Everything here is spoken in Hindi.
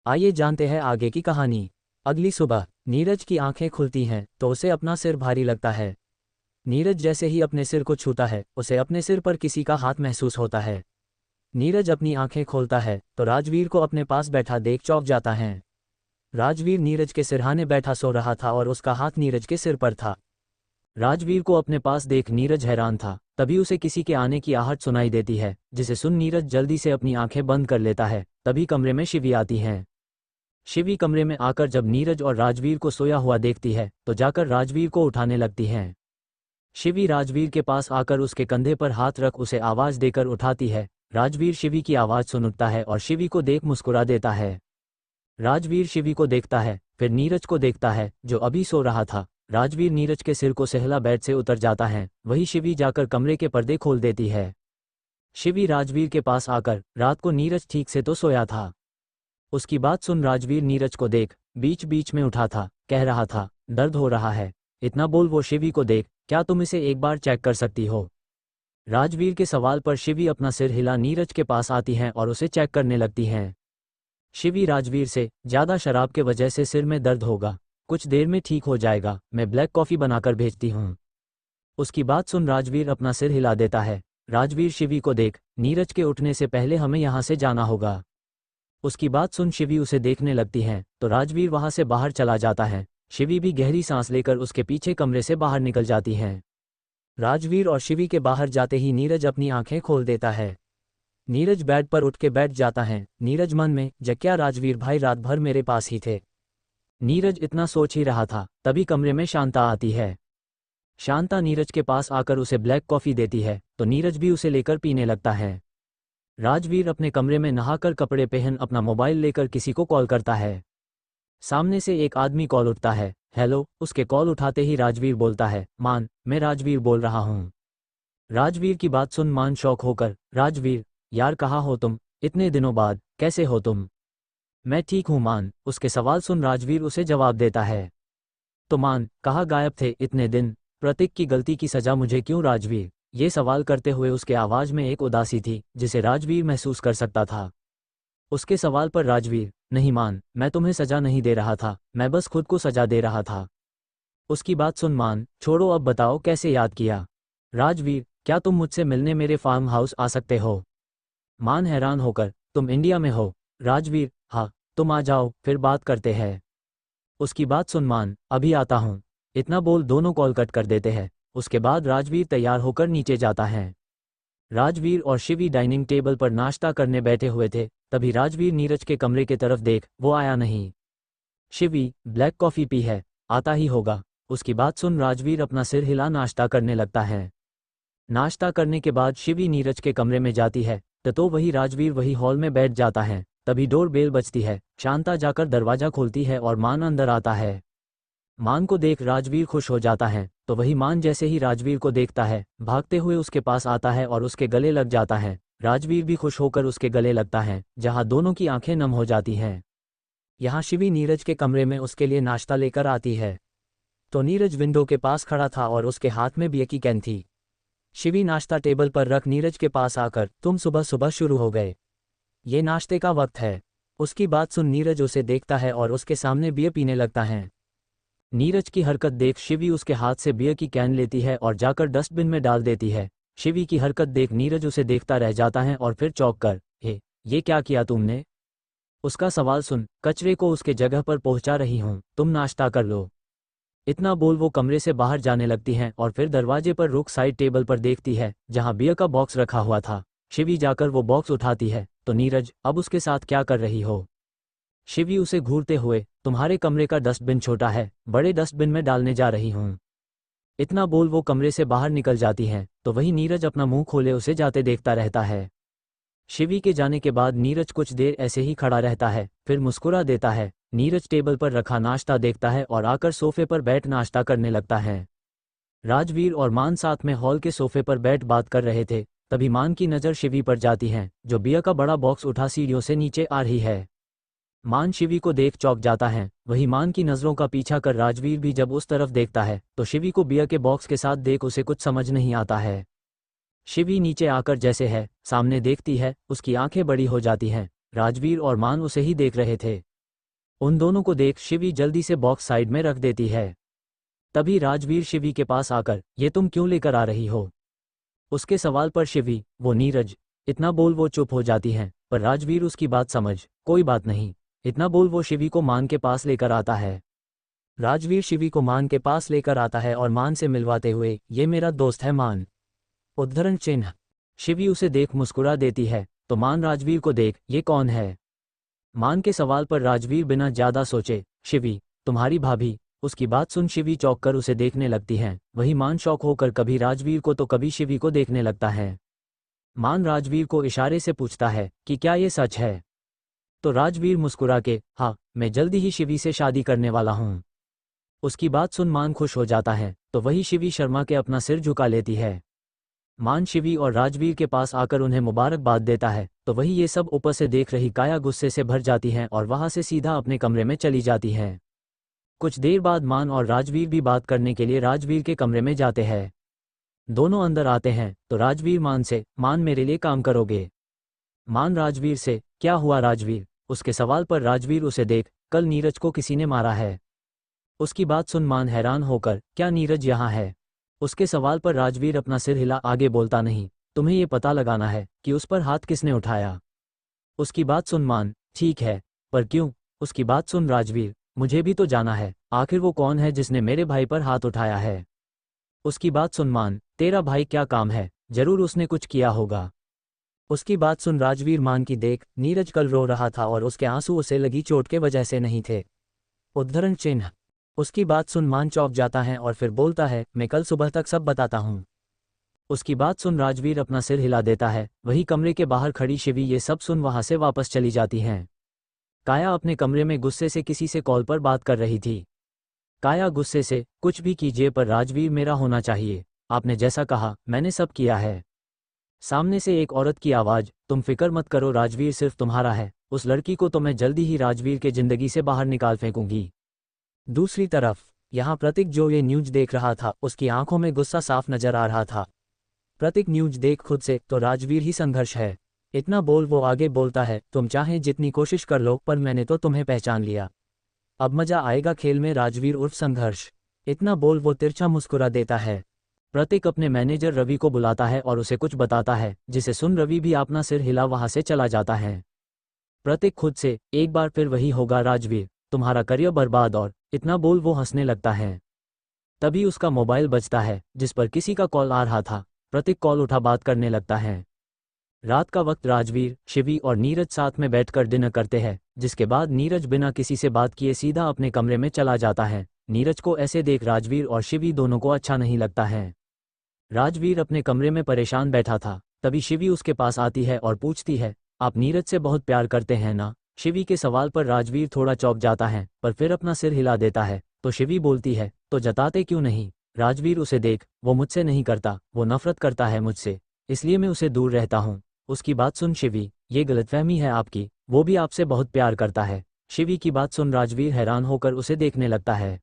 आइए जानते हैं आगे की कहानी। अगली सुबह नीरज की आंखें खुलती हैं तो उसे अपना सिर भारी लगता है। नीरज जैसे ही अपने सिर को छूता है उसे अपने सिर पर किसी का हाथ महसूस होता है। नीरज अपनी आंखें खोलता है तो राजवीर को अपने पास बैठा देख चौंक जाता है। राजवीर नीरज के सिरहाने बैठा सो रहा था और उसका हाथ नीरज के सिर पर था। राजवीर को अपने पास देख नीरज हैरान था। तभी उसे किसी के आने की आहट सुनाई देती है, जिसे सुन नीरज जल्दी से अपनी आंखें बंद कर लेता है। तभी कमरे में शिवी आती हैं। शिवी कमरे में आकर जब नीरज और राजवीर को सोया हुआ देखती है तो जाकर राजवीर को उठाने लगती हैं। शिवी राजवीर के पास आकर उसके कंधे पर हाथ रख उसे आवाज देकर उठाती है। राजवीर शिवी की आवाज सुन उठता है और शिवी को देख मुस्कुरा देता है। राजवीर शिवी को देखता है, फिर नीरज को देखता है जो अभी सो रहा था। राजवीर नीरज के सिर को सहला बेड से उतर जाता है। वही शिवी जाकर कमरे के पर्दे खोल देती है। शिवी राजवीर के पास आकर, रात को नीरज ठीक से तो सोया था। उसकी बात सुन राजवीर नीरज को देख बीच बीच में उठा था, कह रहा था दर्द हो रहा है। इतना बोल वो शिवी को देख, क्या तुम इसे एक बार चेक कर सकती हो? राजवीर के सवाल पर शिवी अपना सिर हिला नीरज के पास आती हैं और उसे चेक करने लगती हैं। शिवी राजवीर से, ज्यादा शराब के वजह से सिर में दर्द होगा, कुछ देर में ठीक हो जाएगा, मैं ब्लैक कॉफी बनाकर भेजती हूँ। उसकी बात सुन राजवीर अपना सिर हिला देता है। राजवीर शिवी को देख, नीरज के उठने से पहले हमें यहाँ से जाना होगा। उसकी बात सुन शिवी उसे देखने लगती हैं तो राजवीर वहां से बाहर चला जाता है। शिवी भी गहरी सांस लेकर उसके पीछे कमरे से बाहर निकल जाती हैं। राजवीर और शिवी के बाहर जाते ही नीरज अपनी आंखें खोल देता है। नीरज बेड पर उठ के बैठ जाता है। नीरज मन में, क्या राजवीर भाई रात भर मेरे पास ही थे? नीरज इतना सोच ही रहा था, तभी कमरे में शांता आती है। शांता नीरज के पास आकर उसे ब्लैक कॉफी देती है तो नीरज भी उसे लेकर पीने लगता है। राजवीर अपने कमरे में नहाकर कपड़े पहन अपना मोबाइल लेकर किसी को कॉल करता है। सामने से एक आदमी कॉल उठता है। हेलो। उसके कॉल उठाते ही राजवीर बोलता है, मान, मैं राजवीर बोल रहा हूँ। राजवीर की बात सुन मान शौक होकर, राजवीर यार कहाँ हो तुम, इतने दिनों बाद, कैसे हो तुम? मैं ठीक हूँ मान। उसके सवाल सुन राजवीर उसे जवाब देता है। तो मान, कहाँ गायब थे इतने दिन? प्रतीक की गलती की सजा मुझे क्यों राजवीर? ये सवाल करते हुए उसके आवाज में एक उदासी थी जिसे राजवीर महसूस कर सकता था। उसके सवाल पर राजवीर, नहीं मान, मैं तुम्हें सजा नहीं दे रहा था, मैं बस खुद को सजा दे रहा था। उसकी बात सुन मान, छोड़ो अब बताओ कैसे याद किया? राजवीर, क्या तुम मुझसे मिलने मेरे फार्म हाउस आ सकते हो? मान हैरान होकर, तुम इंडिया में हो? राजवीर, हाँ, तुम आ जाओ फिर बात करते हैं। उसकी बात सुन मान, अभी आता हूँ। इतना बोल दोनों कॉल कट कर देते हैं। उसके बाद राजवीर तैयार होकर नीचे जाता है। राजवीर और शिवी डाइनिंग टेबल पर नाश्ता करने बैठे हुए थे। तभी राजवीर नीरज के कमरे की तरफ देख, वो आया नहीं। शिवी, ब्लैक कॉफी पी है, आता ही होगा। उसकी बात सुन राजवीर अपना सिर हिला नाश्ता करने लगता है। नाश्ता करने के बाद शिवी नीरज के कमरे में जाती है तो वही राजवीर वही हॉल में बैठ जाता है। तभी डोर बेल बजती है। शांता जाकर दरवाजा खोलती है और मान अंदर आता है। मान को देख राजवीर खुश हो जाता है तो वही मान जैसे ही राजवीर को देखता है भागते हुए उसके पास आता है और उसके गले लग जाता है। राजवीर भी खुश होकर उसके गले लगता है, जहां दोनों की आंखें नम हो जाती हैं। यहाँ शिवी नीरज के कमरे में उसके लिए नाश्ता लेकर आती है तो नीरज विंडो के पास खड़ा था और उसके हाथ में बियर की कैन थी। शिवी नाश्ता टेबल पर रख नीरज के पास आकर, तुम सुबह सुबह शुरू हो गए, ये नाश्ते का वक्त है। उसकी बात सुन नीरज उसे देखता है और उसके सामने बियर पीने लगता है। नीरज की हरकत देख शिवी उसके हाथ से बियर की कैन लेती है और जाकर डस्टबिन में डाल देती है। शिवी की हरकत देख नीरज उसे देखता रह जाता है और फिर चौंक कर, हे, ये क्या किया तुमने? उसका सवाल सुन, कचरे को उसके जगह पर पहुंचा रही हूँ, तुम नाश्ता कर लो। इतना बोल वो कमरे से बाहर जाने लगती हैं और फिर दरवाजे पर रुक साइड टेबल पर देखती है जहां बियर का बॉक्स रखा हुआ था। शिवी जाकर वो बॉक्स उठाती है तो नीरज, अब उसके साथ क्या कर रही हो? शिवी उसे घूरते हुए, तुम्हारे कमरे का डस्टबिन छोटा है, बड़े डस्टबिन में डालने जा रही हूँ। इतना बोल वो कमरे से बाहर निकल जाती हैं तो वही नीरज अपना मुंह खोले उसे जाते देखता रहता है। शिवी के जाने के बाद नीरज कुछ देर ऐसे ही खड़ा रहता है, फिर मुस्कुरा देता है। नीरज टेबल पर रखा नाश्ता देखता है और आकर सोफे पर बैठ नाश्ता करने लगता है। राजवीर और मान साथ में हॉल के सोफे पर बैठ बात कर रहे थे। तभी मान की नज़र शिवी पर जाती है जो बियर का बड़ा बॉक्स उठा सीढ़ियों से नीचे आ रही है। मान शिवी को देख चौंक जाता है। वही मान की नज़रों का पीछा कर राजवीर भी जब उस तरफ देखता है तो शिवी को बियर के बॉक्स के साथ देख उसे कुछ समझ नहीं आता है। शिवी नीचे आकर जैसे है सामने देखती है, उसकी आंखें बड़ी हो जाती हैं। राजवीर और मान उसे ही देख रहे थे। उन दोनों को देख शिवी जल्दी से बॉक्स साइड में रख देती है। तभी राजवीर शिवी के पास आकर, ये तुम क्यों लेकर आ रही हो? उसके सवाल पर शिवी, वो नीरज, इतना बोल वो चुप हो जाती हैं, पर राजवीर उसकी बात समझ, कोई बात नहीं, इतना बोल वो शिवी को मान के पास लेकर आता है। राजवीर शिवी को मान के पास लेकर आता है और मान से मिलवाते हुए, ये मेरा दोस्त है मान। उद्धरण चिन्ह। शिवी उसे देख मुस्कुरा देती है, तो मान राजवीर को देख, ये कौन है? मान के सवाल पर राजवीर बिना ज्यादा सोचे, शिवी, तुम्हारी भाभी। उसकी बात सुन शिवी चौंक कर उसे देखने लगती हैं, वही मान शौक होकर कभी राजवीर को तो कभी शिवी को देखने लगता है। मान राजवीर को इशारे से पूछता है कि क्या ये सच है? तो राजवीर मुस्कुरा के, हाँ, मैं जल्दी ही शिवी से शादी करने वाला हूँ। उसकी बात सुन मान खुश हो जाता है, तो वही शिवी शर्मा के अपना सिर झुका लेती है। मान शिवी और राजवीर के पास आकर उन्हें मुबारकबाद देता है, तो वही ये सब ऊपर से देख रही काया गुस्से से भर जाती हैं और वहां से सीधा अपने कमरे में चली जाती हैं। कुछ देर बाद मान और राजवीर भी बात करने के लिए राजवीर के कमरे में जाते हैं। दोनों अंदर आते हैं, तो राजवीर मान से, मान मेरे लिए काम करोगे? मान राजवीर से, क्या हुआ राजवीर? उसके सवाल पर राजवीर उसे देख, कल नीरज को किसी ने मारा है। उसकी बात सुन मान हैरान होकर, क्या नीरज यहाँ है? उसके सवाल पर राजवीर अपना सिर हिला आगे बोलता नहीं, तुम्हें ये पता लगाना है कि उस पर हाथ किसने उठाया। उसकी बात सुन मान, ठीक है, पर क्यों? उसकी बात सुन राजवीर, मुझे भी तो जाना है, आखिर वो कौन है जिसने मेरे भाई पर हाथ उठाया है? उसकी बात सुन मान, तेरा भाई क्या काम है, जरूर उसने कुछ किया होगा। उसकी बात सुन राजवीर मान की देख, नीरज कल रो रहा था और उसके आंसू उसे लगी चोट के वजह से नहीं थे। उद्धरण चिन्ह। उसकी बात सुन मान चौंक जाता है और फिर बोलता है, मैं कल सुबह तक सब बताता हूँ। उसकी बात सुन राजवीर अपना सिर हिला देता है, वही कमरे के बाहर खड़ी शिवी ये सब सुन वहां से वापस चली जाती हैं। काया अपने कमरे में गुस्से से किसी से कॉल पर बात कर रही थी। काया गुस्से से, कुछ भी कीजिए पर राजवीर मेरा होना चाहिए, आपने जैसा कहा मैंने सब किया है। सामने से एक औरत की आवाज, तुम फिक्र मत करो राजवीर सिर्फ तुम्हारा है, उस लड़की को तो मैं जल्दी ही राजवीर के जिंदगी से बाहर निकाल फेंकूंगी। दूसरी तरफ यहाँ प्रतीक जो ये न्यूज देख रहा था उसकी आंखों में गुस्सा साफ नजर आ रहा था। प्रतीक न्यूज देख खुद से, तो राजवीर ही संघर्ष है। इतना बोल वो आगे बोलता है, तुम चाहे जितनी कोशिश कर लो पर मैंने तो तुम्हें पहचान लिया, अब मजा आएगा खेल में राजवीर उर्फ संघर्ष। इतना बोल वो तिरछा मुस्कुरा देता है। प्रतीक अपने मैनेजर रवि को बुलाता है और उसे कुछ बताता है, जिसे सुन रवि भी अपना सिर हिला वहां से चला जाता है। प्रतीक खुद से, एक बार फिर वही होगा राजवीर, तुम्हारा करियर बर्बाद, और इतना बोल वो हंसने लगता है। तभी उसका मोबाइल बजता है जिस पर किसी का कॉल आ रहा था। प्रतीक कॉल उठा बात करने लगता है। रात का वक्त राजवीर, शिवी और नीरज साथ में बैठकर डिनर करते हैं, जिसके बाद नीरज बिना किसी से बात किए सीधा अपने कमरे में चला जाता है। नीरज को ऐसे देख राजवीर और शिवी दोनों को अच्छा नहीं लगता है। राजवीर अपने कमरे में परेशान बैठा था, तभी शिवी उसके पास आती है और पूछती है, आप नीरज से बहुत प्यार करते हैं ना? शिवी के सवाल पर राजवीर थोड़ा चौंक जाता है, पर फिर अपना सिर हिला देता है। तो शिवी बोलती है, तो जताते क्यों नहीं? राजवीर उसे देख, वो मुझसे नहीं करता, वो नफरत करता है मुझसे, इसलिए मैं उसे दूर रहता हूँ। उसकी बात सुन शिवी, ये गलतफहमी है आपकी, वो भी आपसे बहुत प्यार करता है। शिवी की बात सुन राजवीर हैरान होकर उसे देखने लगता है।